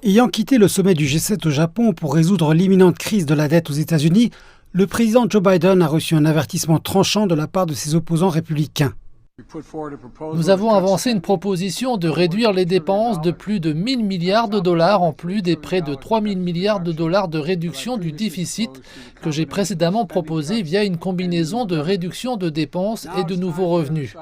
Ayant quitté le sommet du G7 au Japon pour résoudre l'imminente crise de la dette aux États-Unis, le président Joe Biden a reçu un avertissement tranchant de la part de ses opposants républicains. Nous avons avancé une proposition de réduire les dépenses de plus de 1 000 milliards de dollars en plus des près de 3 000 milliards de dollars de réduction du déficit que j'ai précédemment proposé via une combinaison de réduction de dépenses et de nouveaux revenus.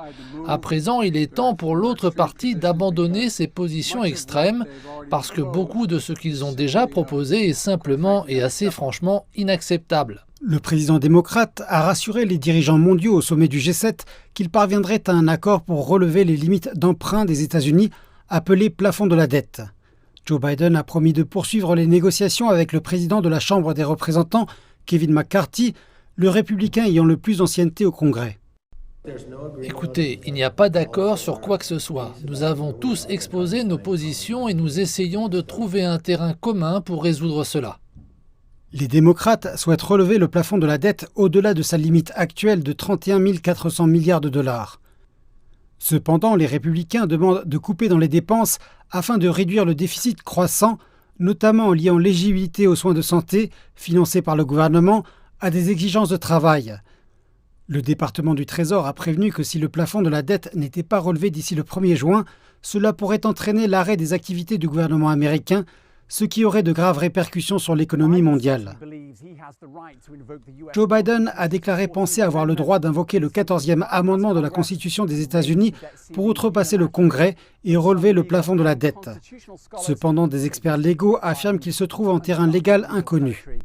À présent, il est temps pour l'autre partie d'abandonner ces positions extrêmes parce que beaucoup de ce qu'ils ont déjà proposé est simplement et assez franchement inacceptable. Le président démocrate a rassuré les dirigeants mondiaux au sommet du G7 qu'ils parviendraient à un accord pour relever les limites d'emprunt des États-Unis, appelé plafond de la dette. Joe Biden a promis de poursuivre les négociations avec le président de la Chambre des représentants, Kevin McCarthy, le républicain ayant le plus d'ancienneté au Congrès. Écoutez, il n'y a pas d'accord sur quoi que ce soit. Nous avons tous exposé nos positions et nous essayons de trouver un terrain commun pour résoudre cela. Les démocrates souhaitent relever le plafond de la dette au-delà de sa limite actuelle de 31 400 milliards de dollars. Cependant, les républicains demandent de couper dans les dépenses afin de réduire le déficit croissant, notamment en liant l'éligibilité aux soins de santé, financés par le gouvernement, à des exigences de travail. Le département du Trésor a prévenu que si le plafond de la dette n'était pas relevé d'ici le 1er juin, cela pourrait entraîner l'arrêt des activités du gouvernement américain, ce qui aurait de graves répercussions sur l'économie mondiale. Joe Biden a déclaré penser avoir le droit d'invoquer le 14e amendement de la Constitution des États-Unis pour outrepasser le Congrès et relever le plafond de la dette. Cependant, des experts légaux affirment qu'il se trouve en terrain légal inconnu.